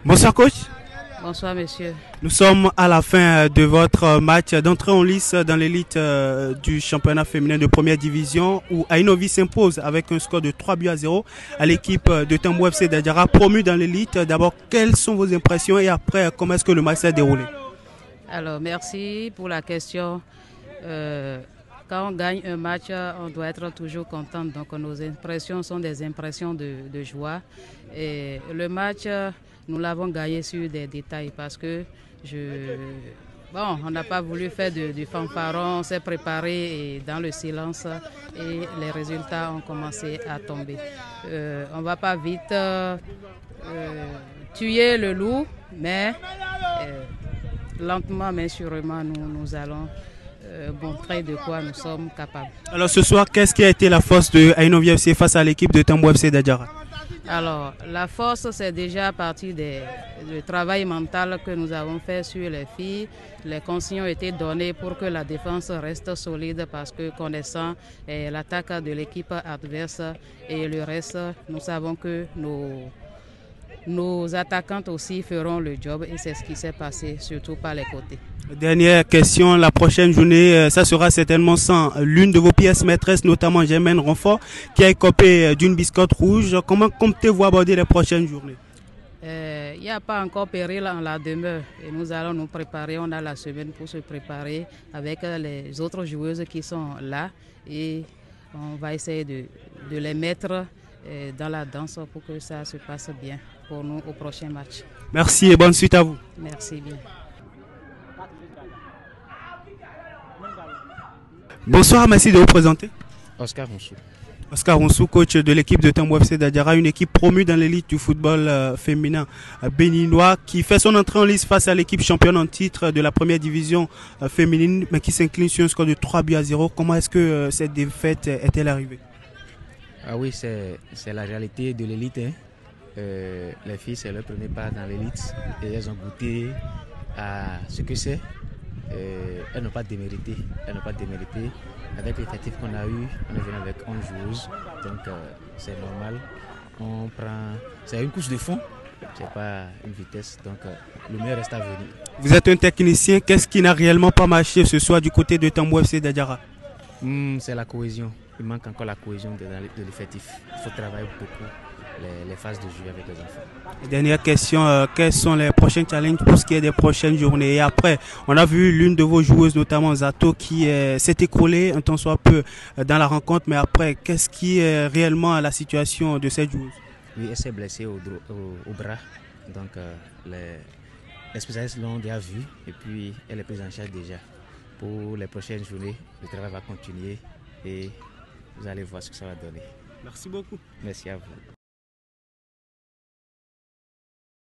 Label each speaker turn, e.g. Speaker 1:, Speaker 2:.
Speaker 1: Bonsoir coach.
Speaker 2: Bonsoir monsieur.
Speaker 1: Nous sommes à la fin de votre match d'entrée en lice dans l'élite du championnat féminin de première division où Ainovi s'impose avec un score de 3-0 à l'équipe de Tambou FC d'Adjara promue dans l'élite. D'abord, quelles sont vos impressions et après, comment est-ce que le match s'est déroulé?
Speaker 2: Alors merci pour la question. Quand on gagne un match, on doit être toujours content. Donc nos impressions sont des impressions de joie. Et le match, nous l'avons gagné sur des détails parce que on n'a pas voulu faire du fanfaron, on s'est préparé et dans le silence et les résultats ont commencé à tomber. On ne va pas vite tuer le loup, mais lentement mais sûrement nous allons montrer de quoi nous sommes capables.
Speaker 1: Alors ce soir, qu'est-ce qui a été la force de Ainovi FC face à l'équipe de Tambou FC d'Adjara?
Speaker 2: Alors la force c'est déjà partie du travail mental que nous avons fait sur les filles. Les consignes ont été données pour que la défense reste solide parce que connaissant l'attaque de l'équipe adverse et le reste, nous savons que nos attaquantes aussi feront le job et c'est ce qui s'est passé, surtout par les côtés.
Speaker 1: Dernière question, la prochaine journée, ça sera certainement sans l'une de vos pièces maîtresses, notamment Germaine Renfort, qui a écopé d'une biscotte rouge. Comment comptez-vous aborder les prochaines journées?
Speaker 2: Il n'y a pas encore péril en la demeure et nous allons nous préparer. On a la semaine pour se préparer avec les autres joueuses qui sont là et on va essayer de les mettre dans la danse pour que ça se passe bien pour nous au prochain match.
Speaker 1: Merci et bonne suite à vous.
Speaker 2: Merci bien.
Speaker 1: Bonsoir, merci de vous présenter.
Speaker 3: Oscar Ronsou.
Speaker 1: Oscar Ronsou, coach de l'équipe de Tambou FC d'Adjara, une équipe promue dans l'élite du football féminin béninois qui fait son entrée en lice face à l'équipe championne en titre de la première division féminine mais qui s'incline sur un score de 3-0. Comment est-ce que cette défaite est-elle arrivée?
Speaker 3: Ah oui, c'est la réalité de l'élite. Hein. Les filles, c'est leur premier pas dans l'élite et elles ont goûté à ce que c'est. Elles n'ont pas démérité. Avec l'effectif qu'on a eu, on est venu avec 11 joueuses, donc c'est normal. C'est une couche de fond, c'est pas une vitesse, donc le meilleur reste à venir.
Speaker 1: Vous êtes un technicien, qu'est-ce qui n'a réellement pas marché ce soir du côté de Tambou FC d'Adjara?
Speaker 3: C'est la cohésion, il manque encore la cohésion de l'effectif. Il faut travailler beaucoup les phases de jeu avec les enfants.
Speaker 1: Dernière question, quels sont les prochains challenges pour ce qui est des prochaines journées? Et après, on a vu l'une de vos joueuses, notamment Zato, qui s'est écroulée un tant soit peu dans la rencontre, mais après, qu'est-ce qui est réellement la situation de cette joueuse?
Speaker 3: Oui, elle s'est blessée au bras, donc les spécialistes l'ont déjà vu et puis elle est prise en charge déjà. Pour les prochaines journées, le travail va continuer et vous allez voir ce que ça va donner.
Speaker 1: Merci beaucoup.
Speaker 3: Merci à vous.